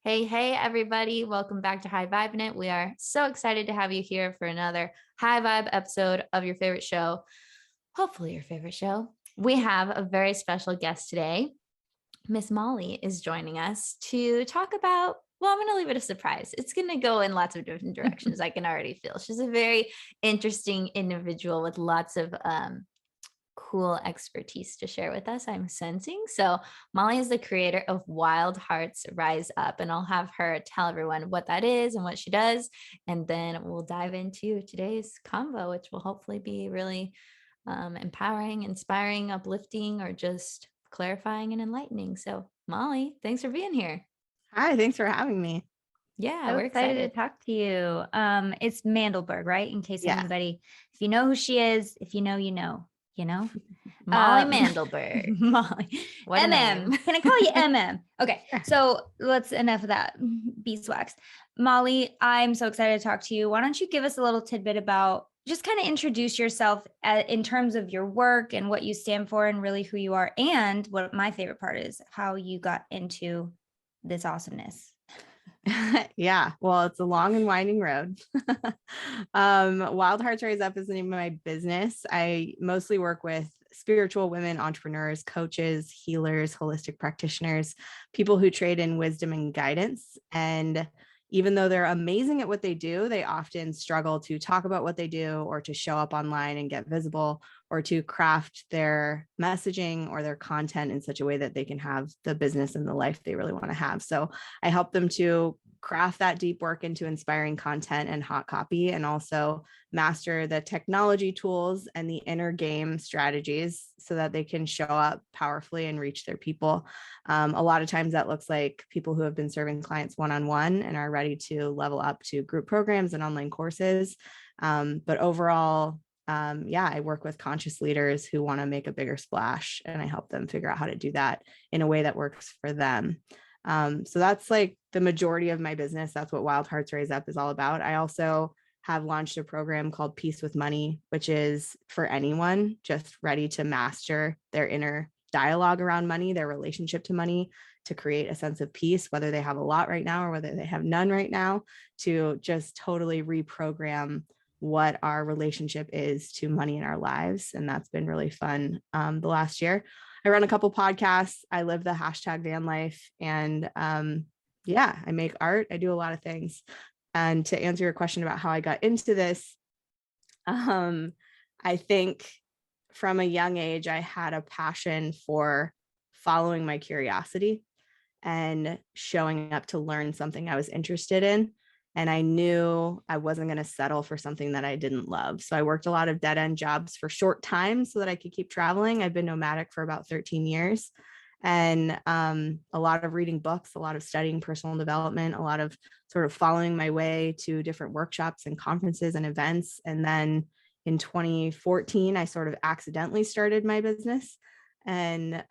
Hey, everybody. Welcome back to High Vibe It. We are so excited to have you here for another high vibe episode of your favorite show. Hopefully, your favorite show. We have a very special guest today. Miss Molly is joining us to talk about, well, I'm going to leave it a surprise. It's going to go in lots of different directions. I can already feel she's a very interesting individual with lots of cool expertise to share with us, I'm sensing. So Molly is the creator of Wild Hearts Rise Up, and I'll have her tell everyone what that is and what she does. And then we'll dive into today's convo, which will hopefully be really empowering, inspiring, uplifting, or just clarifying and enlightening. So Molly, thanks for being here. Hi, thanks for having me. Yeah, So we're excited excited. to talk to you. It's Mandelberg, right? In case Yeah. anybody, if you know who she is, if you know, Molly Um, Mandelberg. Molly. What a MM. name. Can I call you MM? Okay. So let's enough of that beeswax. Molly, I'm so excited to talk to you. Why don't you give us a little tidbit about just kind of introduce yourself in terms of your work and what you stand for and really who you are. And what my favorite part is how you got into this awesomeness. Yeah, well, it's a long and winding road. Wild Hearts Rise Up is the name of my business. I mostly work with spiritual women, entrepreneurs, coaches, healers, holistic practitioners, people who trade in wisdom and guidance. And even though they're amazing at what they do, they often struggle to talk about what they do or to show up online and get visible or to craft their messaging or their content in such a way that they can have the business and the life they really want to have. So I help them to craft that deep work into inspiring content and hot copy, and also master the technology tools and the inner game strategies so that they can show up powerfully and reach their people. A lot of times that looks like people who have been serving clients one-on-one and are ready to level up to group programs and online courses. But overall, I work with conscious leaders who want to make a bigger splash, and I help them figure out how to do that in a way that works for them. So that's like the majority of my business. That's what Wild Hearts Rise Up is all about. I also have launched a program called Peace with Money, which is for anyone just ready to master their inner dialogue around money, their relationship to money, to create a sense of peace, whether they have a lot right now or whether they have none right now, to just totally reprogram what our relationship is to money in our lives. And that's been really fun the last year. I run a couple podcasts. I live the hashtag van life. And I make art. I do a lot of things. And to answer your question about how I got into this, I think from a young age, I had a passion for following my curiosity and showing up to learn something I was interested in. And I knew I wasn't going to settle for something that I didn't love. So I worked a lot of dead end jobs for short time so that I could keep traveling. I've been nomadic for about 13 years. And a lot of reading books, a lot of studying personal development, a lot of sort of following my way to different workshops and conferences and events. And then in 2014, I sort of accidentally started my business. And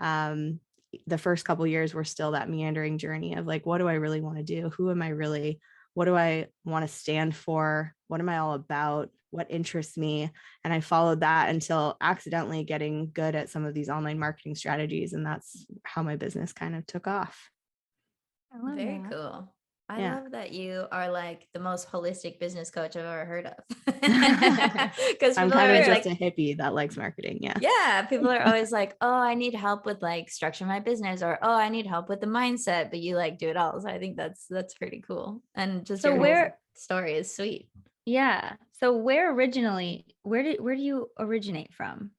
the first couple of years were still that meandering journey of like, what do I really want to do? Who am I really? What do I want to stand for? What am I all about? What interests me? And I followed that until accidentally getting good at some of these online marketing strategies. And that's how my business kind of took off. I love Very that. cool. I Yeah. love that you are like the most holistic business coach I've ever heard of. Because I'm people kind are of just like, a hippie that likes marketing. Yeah. yeah, people are always like, oh, I need help with like structure my business, or oh, I need help with the mindset, but you like do it all. So I think that's pretty cool. And just So your whole where, story is sweet. yeah. So where do you originate from?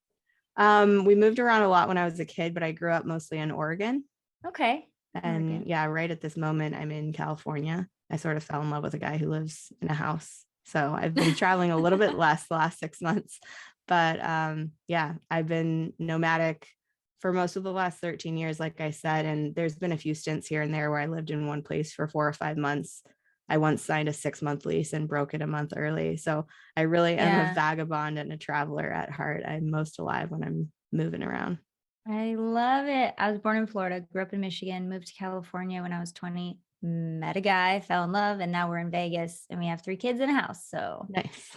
We moved around a lot when I was a kid, but I grew up mostly in Oregon. Okay. And Oregon. yeah, right at this moment, I'm in California. I sort of fell in love with a guy who lives in a house. So I've been traveling a little bit less the last 6 months. But I've been nomadic for most of the last 13 years, like I said. And there's been a few stints here and there where I lived in one place for 4 or 5 months. I once signed a 6-month lease and broke it a month early. So I really am a vagabond and a traveler at heart. I'm most alive when I'm moving around. I love it. I was born in Florida, grew up in Michigan, moved to California when I was 20, met a guy, fell in love, and now we're in Vegas and we have 3 kids in a house. So Nice.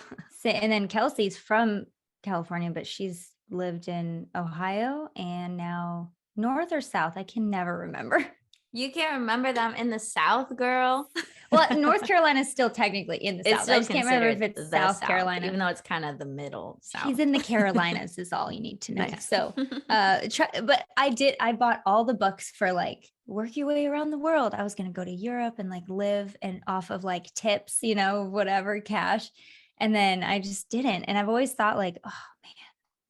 and then Kelsey's from California, but she's lived in Ohio and now north or south. I can never remember. You can't remember them in the South, girl. Well, North Carolina is still technically in the It's South. still I just can't remember if considered it's the South South, Carolina. even though it's kind of the middle South. She's in the Carolinas is all you need to know. Nice. So, but I bought all the books for like work your way around the world. I was going to go to Europe and like live and off of like tips, you know, whatever cash. And then I just didn't. And I've always thought like, oh man,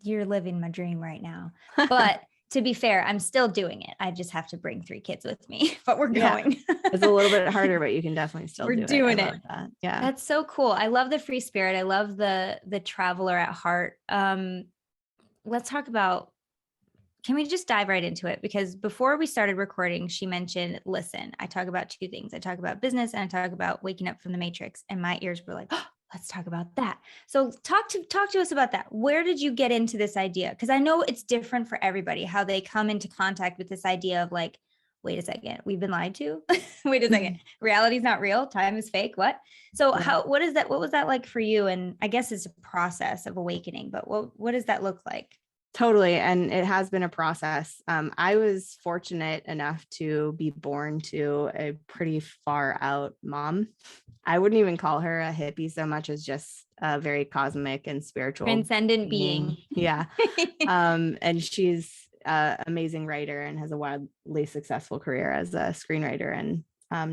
you're living my dream right now. But to be fair, I'm still doing it. I just have to bring 3 kids with me, but we're Yeah. going. It's a little bit harder, but you can definitely still We're do it. doing I it. love that. Yeah. That's so cool. I love the free spirit. I love the traveler at heart. Let's talk about, can we just dive right into it? Because before we started recording, she mentioned, listen, I talk about 2 things. I talk about business and I talk about waking up from the matrix. And my ears were like, oh, let's talk about that. So talk to us about that. Where did you get into this idea? Because I know it's different for everybody, how they come into contact with this idea of like, wait a second, we've been lied to. Wait a second, reality's not real. Time is fake. What? So what is that? What was that like for you? And I guess it's a process of awakening, but what does that look like? Totally. And it has been a process. I was fortunate enough to be born to a pretty far out mom. I wouldn't even call her a hippie so much as just a very cosmic and spiritual Transcendent being. Yeah. And she's an amazing writer and has a wildly successful career as a screenwriter and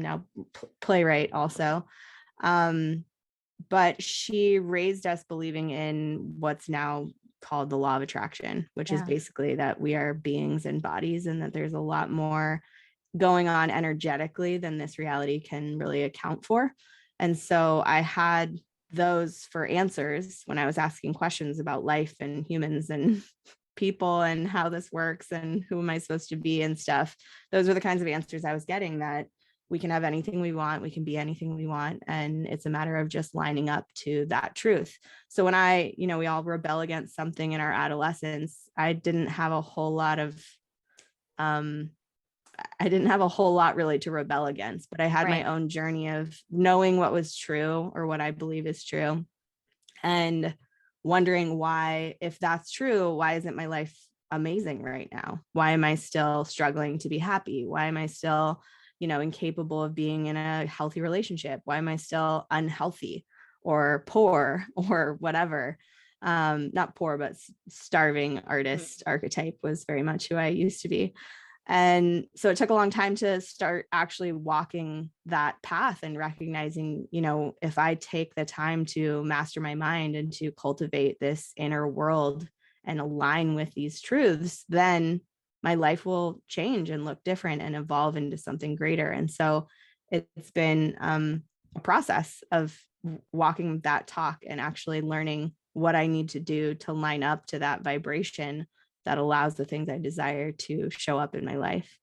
now playwright also. But she raised us believing in what's now called the law of attraction, which is basically that we are beings and bodies and that there's a lot more going on energetically than this reality can really account for. And so I had those for answers when I was asking questions about life and humans and people and how this works and who am I supposed to be and stuff. Those were the kinds of answers I was getting, that we can have anything we want, we can be anything we want, and it's a matter of just lining up to that truth. So when we all rebel against something in our adolescence, I didn't have a whole lot really to rebel against, but I had my own journey of knowing what was true or what I believe is true and wondering why, if that's true, why isn't my life amazing right now? Why am I still struggling to be happy? Why am I still incapable of being in a healthy relationship? Why am I still unhealthy or poor or whatever? Not poor, but starving artist archetype was very much who I used to be. And so it took a long time to start actually walking that path and recognizing, if I take the time to master my mind and to cultivate this inner world and align with these truths, then my life will change and look different and evolve into something greater. And so it's been a process of walking that talk and actually learning what I need to do to line up to that vibration that allows the things I desire to show up in my life.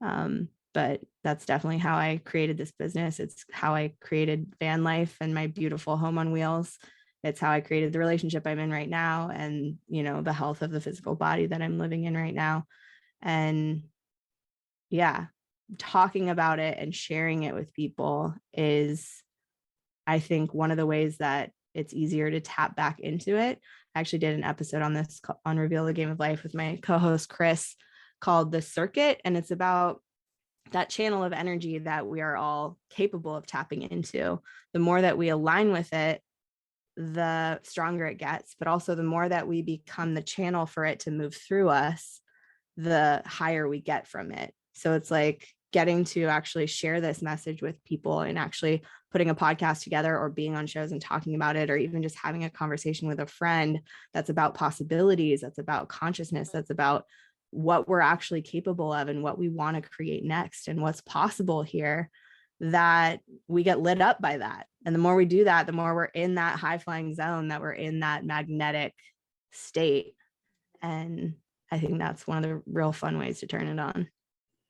But that's definitely how I created this business. It's how I created van life and my beautiful home on wheels. It's how I created the relationship I'm in right now and, the health of the physical body that I'm living in right now. And talking about it and sharing it with people is, I think, one of the ways that it's easier to tap back into it. I actually did an episode on this on Reveal the Game of Life with my co-host Chris called The Circuit. And it's about that channel of energy that we are all capable of tapping into. The more that we align with it, the stronger it gets, but also the more that we become the channel for it to move through us, the higher we get from it. So it's like getting to actually share this message with people and actually putting a podcast together or being on shows and talking about it, or even just having a conversation with a friend that's about possibilities, that's about consciousness, that's about what we're actually capable of and what we want to create next and what's possible here, that we get lit up by that. And the more we do that, the more we're in that high flying zone, that we're in that magnetic state. And I think that's one of the real fun ways to turn it on.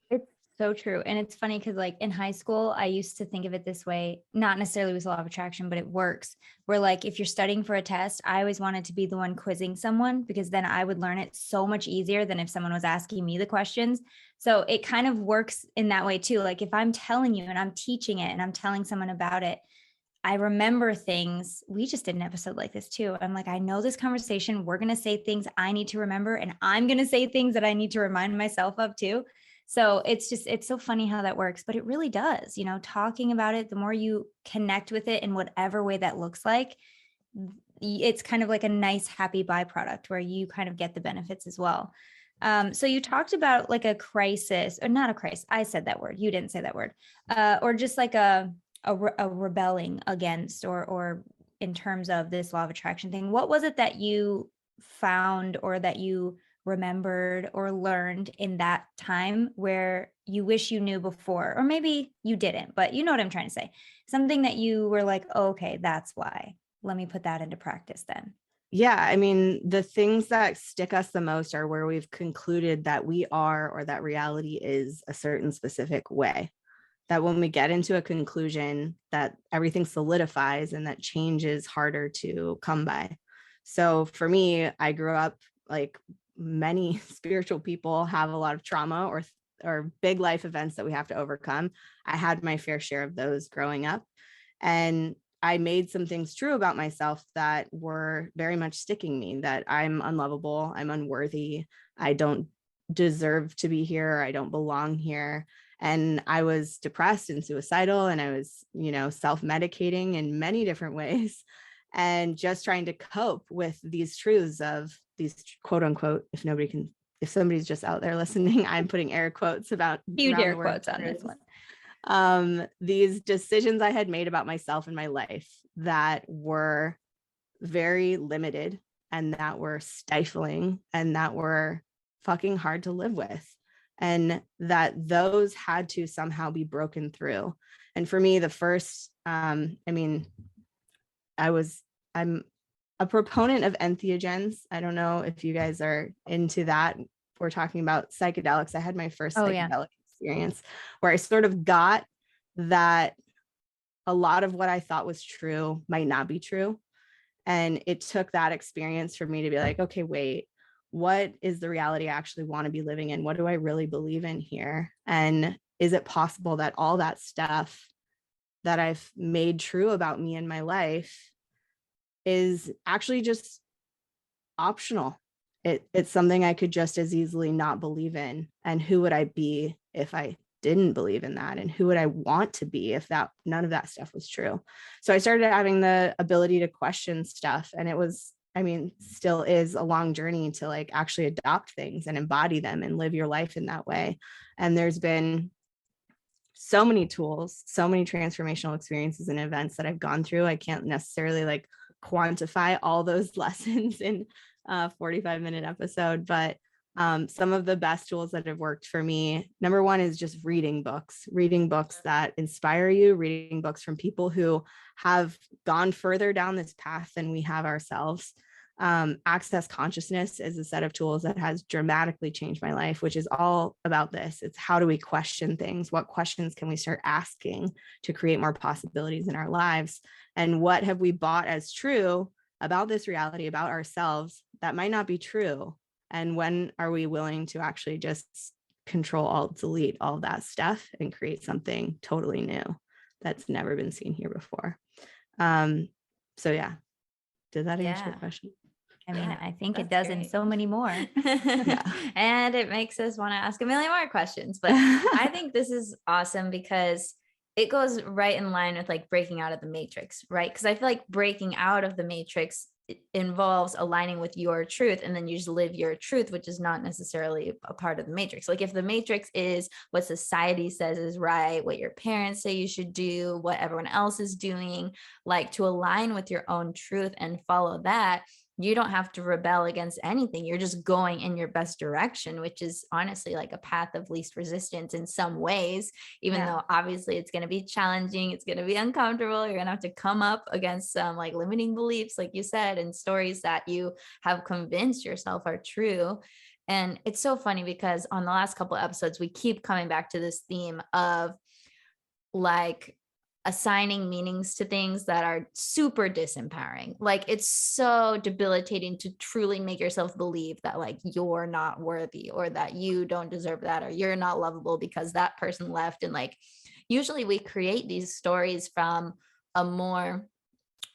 It's so true. And it's funny because like in high school, I used to think of it this way, not necessarily with law of attraction, but it works. Where like, if you're studying for a test, I always wanted to be the one quizzing someone because then I would learn it so much easier than if someone was asking me the questions. So it kind of works in that way too. Like if I'm telling you and I'm teaching it and I'm telling someone about it, I remember things. We just did an episode like this too. I'm like, I know this conversation, we're going to say things I need to remember, and I'm going to say things that I need to remind myself of too. So it's so funny how that works, but it really does, talking about it, the more you connect with it in whatever way that looks like, it's kind of like a nice, happy byproduct where you kind of get the benefits as well. So you talked about like a crisis, or not a crisis. I said that word. You didn't say that word. Or just like a rebelling against, or in terms of this law of attraction thing. What was it that you found, or that you remembered or learned in that time where you wish you knew before, or maybe you didn't, but you know what I'm trying to say? Something that you were like, oh, okay, that's why. Let me put that into practice then. Yeah, I mean, the things that stick us the most are where we've concluded that we are, or that reality is a certain specific way. That when we get into a conclusion, that everything solidifies and that change is harder to come by. So for me, I grew up like many spiritual people have a lot of trauma or big life events that we have to overcome. I had my fair share of those growing up. And I made some things true about myself that were very much sticking me, that I'm unlovable, I'm unworthy, I don't deserve to be here, I don't belong here. And I was depressed and suicidal, and I was, self-medicating in many different ways, and just trying to cope with these truths of these quote unquote, if somebody's just out there listening, I'm putting air quotes about huge air quotes on this one. These decisions I had made about myself and my life that were very limited, and that were stifling, and that were fucking hard to live with, and that those had to somehow be broken through. And for me, the first, I'm a proponent of entheogens. I don't know if you guys are into that. We're talking about psychedelics. I had my first psychedelic experience where I sort of got that a lot of what I thought was true might not be true. And it took that experience for me to be like, okay, wait, what is the reality I actually want to be living in? What do I really believe in here? And is it possible that all that stuff that I've made true about me and my life is actually just optional? It's something I could just as easily not believe in. And who would I be if I didn't believe in that? And who would I want to be if none of that stuff was true? So I started having the ability to question stuff. And it was, still is a long journey to like actually adopt things and embody them and live your life in that way. And there's been so many tools, so many transformational experiences and events that I've gone through. I can't necessarily like quantify all those lessons in a 45-minute episode, but some of the best tools that have worked for me, number one, is just reading books that inspire you, reading books from people who have gone further down this path than we have ourselves. Access Consciousness is a set of tools that has dramatically changed my life, which is all about this. It's how do we question things? What questions can we start asking to create more possibilities in our lives? And what have we bought as true about this reality, about ourselves, that might not be true? And when are we willing to actually just control, alt, delete all that stuff and create something totally new that's never been seen here before? So yeah, did that answer your question? I think it does, and so many more. And it makes us want to ask a million more questions. But I think this is awesome because it goes right in line with like breaking out of the matrix, right? Because I feel like breaking out of the matrix involves aligning with your truth, and then you just live your truth, which is not necessarily a part of the matrix. Like if the matrix is what society says is right, what your parents say you should do, what everyone else is doing, like to align with your own truth and follow that, you don't have to rebel against anything. You're just going in your best direction, which is honestly like a path of least resistance in some ways, even though obviously it's going to be challenging. It's going to be uncomfortable. You're going to have to come up against some like limiting beliefs, like you said, and stories that you have convinced yourself are true. And it's so funny because on the last couple of episodes, we keep coming back to this theme of like assigning meanings to things that are super disempowering. Like it's so debilitating to truly make yourself believe that like you're not worthy, or that you don't deserve that, or you're not lovable because that person left. And like usually we create these stories from a more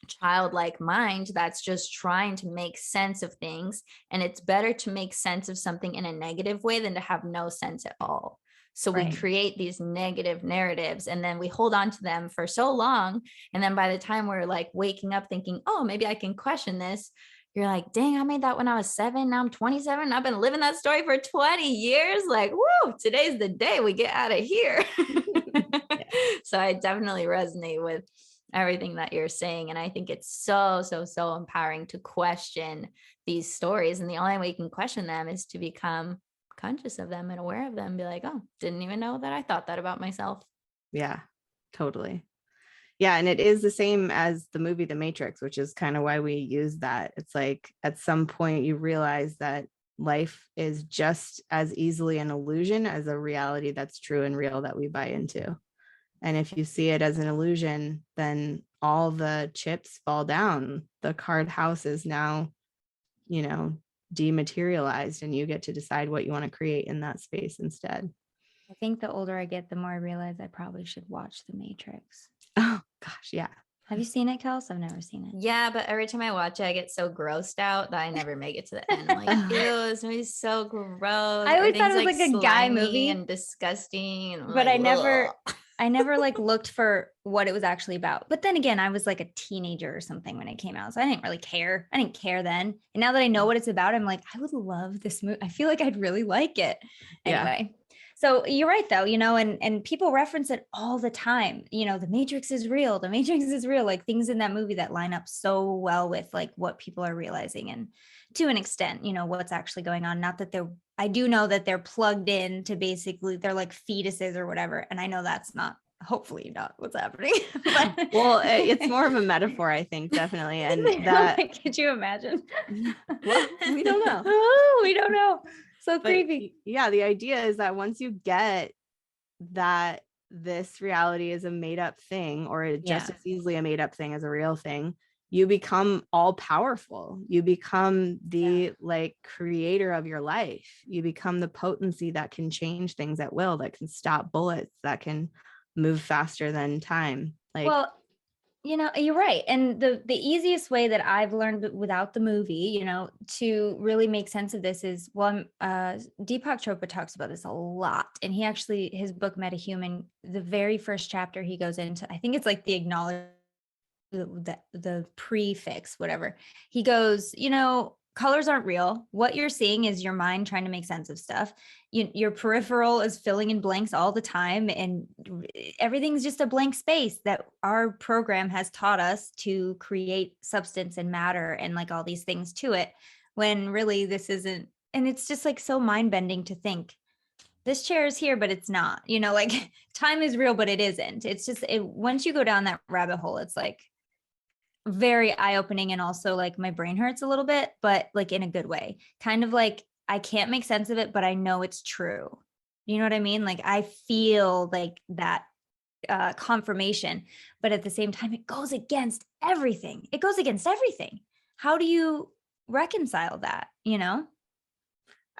childlike mind that's just trying to make sense of things. And it's better to make sense of something in a negative way than to have no sense at all. So we Right. create these negative narratives and then we hold on to them for so long. And then by the time we're like waking up thinking, oh, maybe I can question this, you're like, dang, I made that when I was 7. Now I'm 27. I've been living that story for 20 years. Like, woo, today's the day we get out of here. So I definitely resonate with everything that you're saying. And I think it's so, so, so empowering to question these stories. And the only way you can question them is to become conscious of them and aware of them. Be like, oh, didn't even know that I thought that about myself. Yeah, totally. Yeah. And it is the same as the movie The Matrix, which is kind of why we use that. It's like at some point you realize that life is just as easily an illusion as a reality that's true and real that we buy into. And if you see it as an illusion, then all the chips fall down. The card house is now, dematerialized, and you get to decide what you want to create in that space instead. I think the older I get, the more I realize I probably should watch The Matrix. Oh gosh, yeah. Have you seen it, Kels? I've never seen it. Yeah, but every time I watch it, I get so grossed out that I never make it to the end. I'm like, ew, this movie's so gross. I always thought it was Everything's like a guy slimy movie. and disgusting. And I'm But like, I never ugh. like looked for what it was actually about. But then again, I was like a teenager or something when it came out. So I didn't really care. I didn't care then. And now that I know what it's about, I'm like, I would love this movie. I feel like I'd really like it. Yeah. Anyway. So you're right though, and people reference it all the time. The Matrix is real. The Matrix is real. Like things in that movie that line up so well with like what people are realizing, and to an extent, what's actually going on. Not that I do know that they're plugged in to basically they're like fetuses or whatever. And I know that's hopefully not what's happening. But well, it's more of a metaphor, I think, definitely. And that, could you imagine? Well, we don't know. Oh, we don't know. So But creepy. yeah, the idea is that once you get that this reality is a made up thing, or just as easily a made up thing as a real thing, you become all powerful. You become the like creator of your life. You become the potency that can change things at will, that can stop bullets, that can move faster than time. Like, well, you're right. And the easiest way that I've learned without the movie, to really make sense of this is, Deepak Chopra talks about this a lot. And he actually, his book, Metahuman, the very first chapter he goes into, I think it's like the acknowledgement, the prefix, whatever. He goes, colors aren't real. What you're seeing is your mind trying to make sense of stuff. Your peripheral is filling in blanks all the time, and everything's just a blank space that our program has taught us to create substance and matter and like all these things to it, when really this isn't. And it's just like so mind bending to think this chair is here, but it's not, like time is real, but it isn't. It's just, once you go down that rabbit hole, it's like very eye-opening, and also like my brain hurts a little bit, but like in a good way. Kind of like I can't make sense of it, but I know it's true. You know what I mean? Like I feel like that confirmation, but at the same time, it goes against everything. It goes against everything. How do you reconcile that?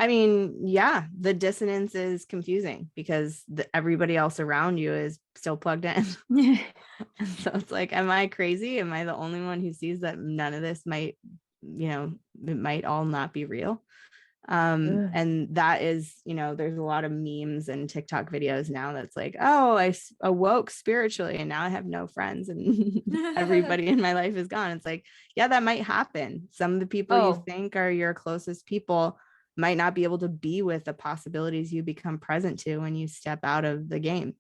I mean, yeah, the dissonance is confusing because everybody else around you is still plugged in. So it's like, am I crazy? Am I the only one who sees that none of this might, it might all not be real? And that is, there's a lot of memes and TikTok videos now that's like, oh, I awoke spiritually and now I have no friends and everybody in my life is gone. It's like, yeah, that might happen. Some of the people you think are your closest people might not be able to be with the possibilities you become present to when you step out of the game.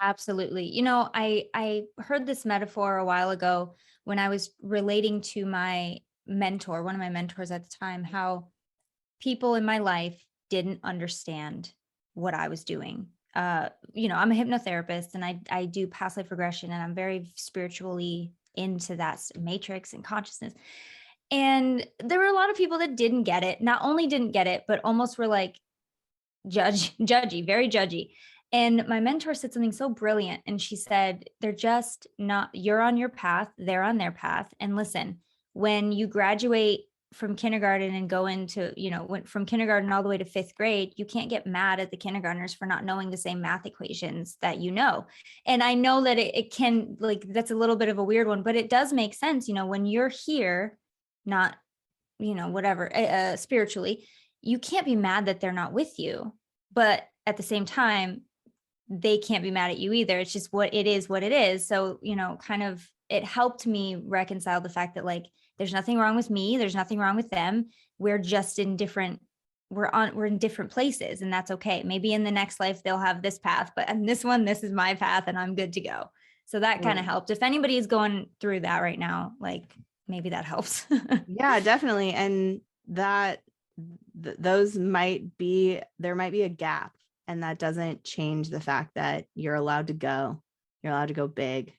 Absolutely. I heard this metaphor a while ago when I was relating to my mentor, one of my mentors at the time, how people in my life didn't understand what I was doing. I'm a hypnotherapist and I do past life regression, and I'm very spiritually into that matrix and consciousness. And there were a lot of people that didn't get it. Not only didn't get it, but almost were like judgy, very judgy. And my mentor said something so brilliant. And she said, they're just not, you're on your path, they're on their path. And listen, when you graduate from kindergarten and go into, went from kindergarten all the way to 5th grade, you can't get mad at the kindergartners for not knowing the same math equations that you know. And I know that it can, like, that's a little bit of a weird one, but it does make sense. When you're here, not, spiritually, you can't be mad that they're not with you. But at the same time, they can't be mad at you either. It's just what it is. So, you know, kind of, it helped me reconcile the fact that like, there's nothing wrong with me. There's nothing wrong with them. We're just in different, we're in different places, and that's okay. Maybe in the next life they'll have this path, but in this one, this is my path and I'm good to go. So that kind of helped. If anybody is going through that right now, like maybe that helps. Yeah, definitely. And that those might be, there might be a gap, and that doesn't change the fact that you're allowed to go. You're allowed to go big.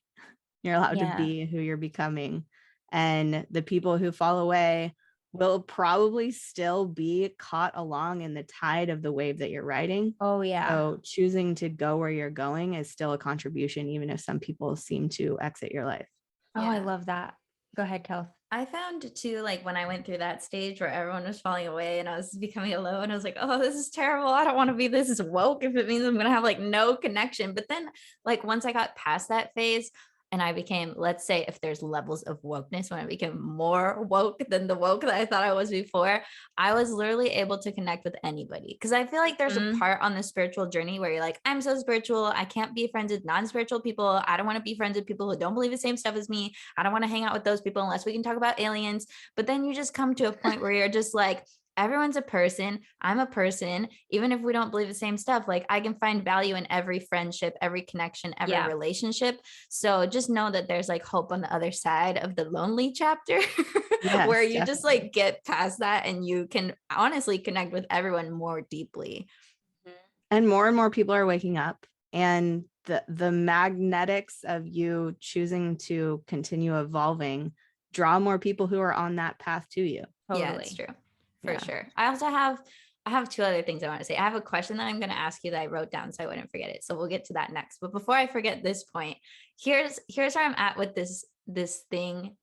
You're allowed to be who you're becoming. And the people who fall away will probably still be caught along in the tide of the wave that you're riding. Oh yeah. So choosing to go where you're going is still a contribution, even if some people seem to exit your life. Oh, I love that. Go ahead, Kel. I found too, like when I went through that stage where everyone was falling away and I was becoming alone, I was like, oh, this is terrible. I don't want to be this is woke if it means I'm going to have like no connection. But then like once I got past that phase and I became, let's say if there's levels of wokeness, when I became more woke than the woke that I thought I was before, I was literally able to connect with anybody. Cause I feel like there's a part on the spiritual journey where you're like, I'm so spiritual. I can't be friends with non-spiritual people. I don't want to be friends with people who don't believe the same stuff as me. I don't want to hang out with those people unless we can talk about aliens. But then you just come to a point where you're just like, everyone's a person. I'm a person. Even if we don't believe the same stuff, like I can find value in every friendship, every connection, every relationship. So just know that there's like hope on the other side of the lonely chapter where you just like get past that and you can honestly connect with everyone more deeply. And more people are waking up, and the magnetics of you choosing to continue evolving draw more people who are on that path to you. Totally. Yeah, it's true. For sure. I also have two other things I want to say. I have a question that I'm going to ask you that I wrote down so I wouldn't forget it. So we'll get to that next. But before I forget this point, here's where I'm at with this thing,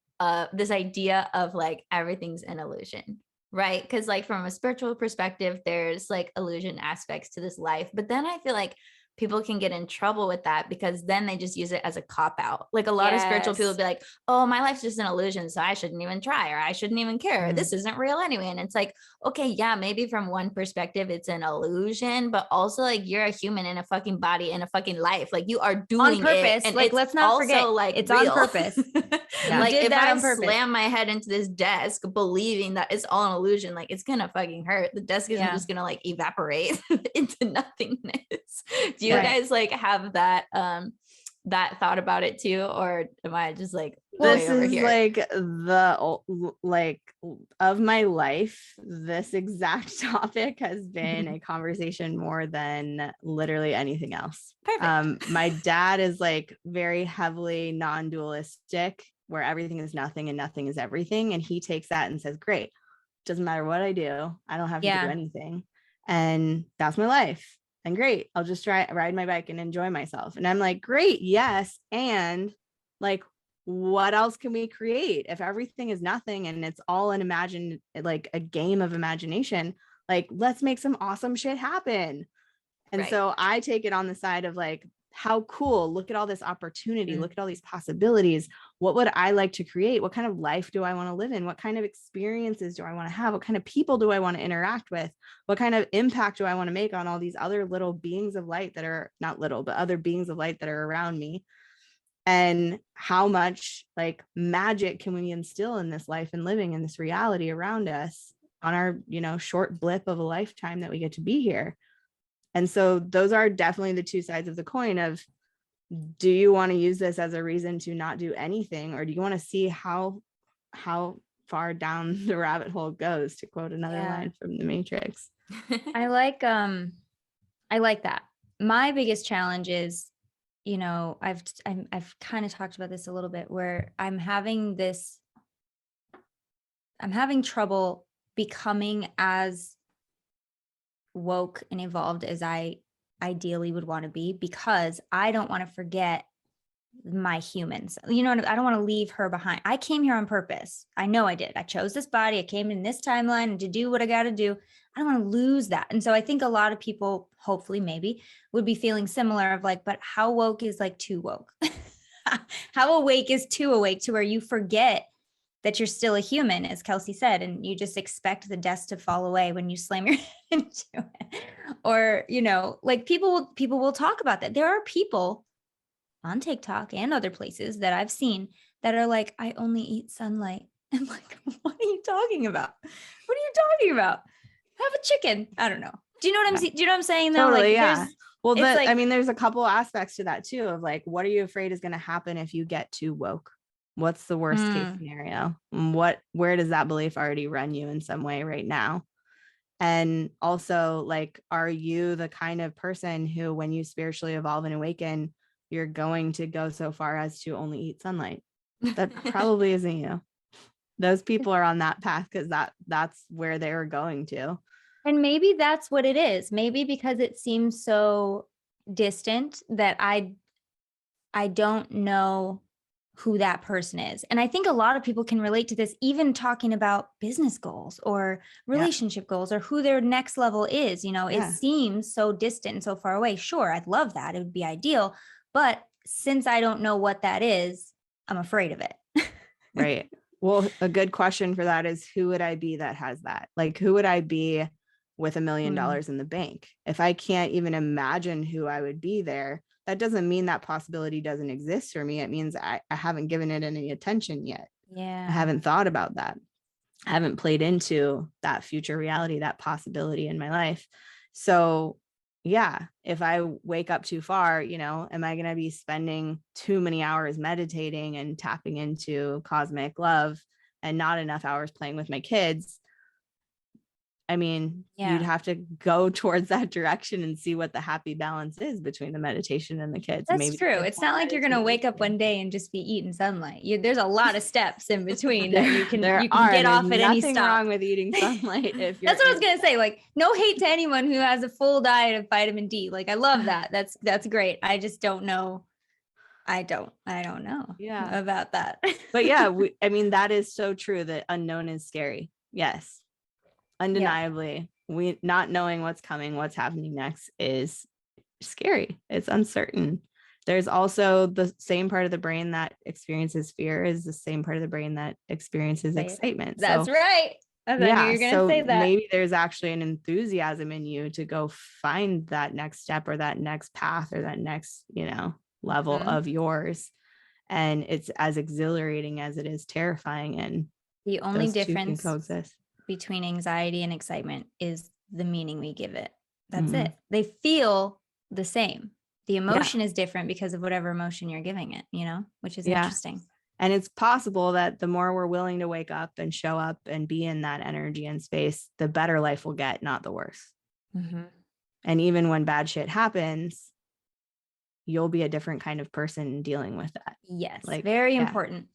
this idea of like everything's an illusion, right? Because like from a spiritual perspective, there's like illusion aspects to this life. But then I feel like people can get in trouble with that because then they just use it as a cop out. Like a lot of spiritual people be like, oh, my life's just an illusion, so I shouldn't even try, or I shouldn't even care. This isn't real anyway. And it's like, okay, yeah, maybe from one perspective it's an illusion, but also like you're a human in a fucking body in a fucking life. Like you are doing on purpose. it. And like let's not forget, like it's real. on purpose. Like if I slam my head into this desk believing that it's all an illusion, like it's gonna fucking hurt. The desk isn't just gonna like evaporate into nothingness. Do you guys like have that that thought about it too, or am I just like this is like the like of my life, this exact topic has been a conversation more than literally anything else. Perfect. My dad is like very heavily non-dualistic, where everything is nothing and nothing is everything, and he takes that and says, great, doesn't matter what I do, I don't have to do anything, and that's my life. And great, I'll just ride my bike and enjoy myself. And I'm like, great, yes. And like, what else can we create if everything is nothing and it's all an like a game of imagination? Like, let's make some awesome shit happen. And so I take it on the side of like, how cool, look at all this opportunity, look at all these possibilities. What would I like to create? What kind of life do I want to live in? What kind of experiences do I want to have? What kind of people do I want to interact with? What kind of impact do I want to make on all these other little beings of light that are not little, but other beings of light that are around me? And how much like magic can we instill in this life and living in this reality around us on our, short blip of a lifetime that we get to be here? And so those are definitely the two sides of the coin of, do you want to use this as a reason to not do anything? Or do you want to see how far down the rabbit hole goes, to quote another line from The Matrix? I like that. My biggest challenge is, I've kind of talked about this a little bit, where I'm having trouble becoming as woke and evolved as I ideally would want to be, because I don't want to forget my humans. I don't want to leave her behind. I came here on purpose. I know I did. I chose this body. I came in this timeline to do what I got to do. I don't want to lose that. And so I think a lot of people, hopefully maybe, would be feeling similar of like, but how woke is like too woke? How awake is too awake, to where you forget that you're still a human, as Kelsey said, and you just expect the desk to fall away when you slam your head into it. Or, like people will talk about that. There are people on TikTok and other places that I've seen that are like, I only eat sunlight. I'm like, what are you talking about? What are you talking about? Have a chicken. I don't know. Do you know what I'm saying though? Totally, Like, yeah. Well, like, I mean, there's a couple aspects to that too, of like, what are you afraid is going to happen if you get too woke? What's the worst case scenario? Where does that belief already run you in some way right now? And also, like, are you the kind of person who, when you spiritually evolve and awaken, you're going to go so far as to only eat sunlight? That probably isn't you. Those people are on that path because that's where they were going to. And maybe that's what it is. Maybe because it seems so distant that I don't know who that person is. And I think a lot of people can relate to this, even talking about business goals or relationship goals or who their next level is. It seems so distant and so far away. Sure, I'd love that. It would be ideal. But since I don't know what that is, I'm afraid of it. Right. Well, a good question for that is, who would I be that has that? Like, who would I be with $1 million in the bank? If I can't even imagine who I would be there, that doesn't mean that possibility doesn't exist for me. It means I haven't given it any attention yet. Yeah. I haven't thought about that. I haven't played into that future reality, that possibility in my life. So yeah, if I wake up too far, am I going to be spending too many hours meditating and tapping into cosmic love and not enough hours playing with my kids? I mean, you'd have to go towards that direction and see what the happy balance is between the meditation and the kids. That's Maybe true. It's not like you're going to wake up one day and just be eating sunlight. There's a lot of steps in between that you can get off at any stop. Nothing wrong with eating sunlight. If you're That's what I was going to say. Like, no hate to anyone who has a full diet of vitamin D. Like, I love that. That's great. I just don't know. I don't know about that. But yeah, I mean, that is so true, that unknown is scary. Yes. Undeniably, we not knowing what's coming, what's happening next is scary. It's uncertain. There's also the same part of the brain that experiences fear is the same part of the brain that experiences excitement. That's right. I knew you were going to say that. Maybe there's actually an enthusiasm in you to go find that next step or that next path or that next, level of yours. And it's as exhilarating as it is terrifying. And the only difference between anxiety and excitement is the meaning we give it. That's it. They feel the same. The emotion is different because of whatever emotion you're giving it, which is interesting. And it's possible that the more we're willing to wake up and show up and be in that energy and space, the better life will get, not the worse. And even when bad shit happens, you'll be a different kind of person dealing with that. Yes, very important.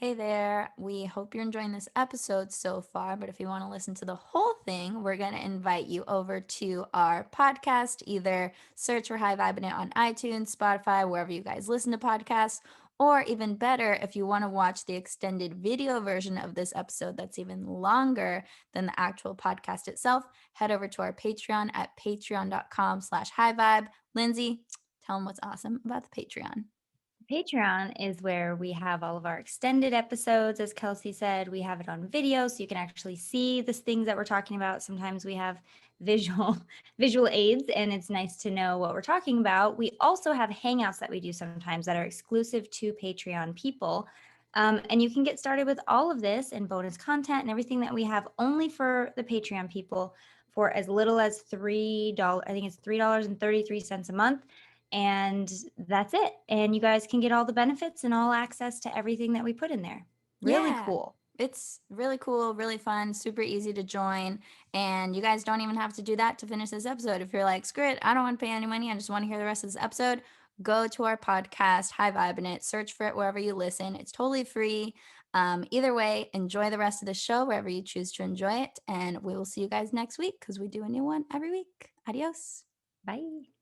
Hey there, we hope you're enjoying this episode so far, but if you want to listen to the whole thing, we're going to invite you over to our podcast. Either search for High Vibing It on iTunes, Spotify, wherever you guys listen to podcasts, or even better, if you want to watch the extended video version of this episode that's even longer than the actual podcast itself, head over to our Patreon at patreon.com/highvibe. Lindsay, tell them what's awesome about the Patreon. Patreon is where we have all of our extended episodes. As Kelsey said, we have it on video, so you can actually see the things that we're talking about. Sometimes we have visual aids, and it's nice to know what we're talking about. We also have hangouts that we do sometimes that are exclusive to Patreon people. And you can get started with all of this and bonus content and everything that we have only for the Patreon people for as little as $3. I think it's $3.33 a month. And that's it. And you guys can get all the benefits and all access to everything that we put in there. Really cool. It's really cool, really fun, super easy to join. And you guys don't even have to do that to finish this episode. If you're like, screw it, I don't want to pay any money, I just want to hear the rest of this episode, go to our podcast, High Vibing It, search for it wherever you listen. It's totally free. Either way, enjoy the rest of the show wherever you choose to enjoy it. And we will see you guys next week because we do a new one every week. Adios. Bye.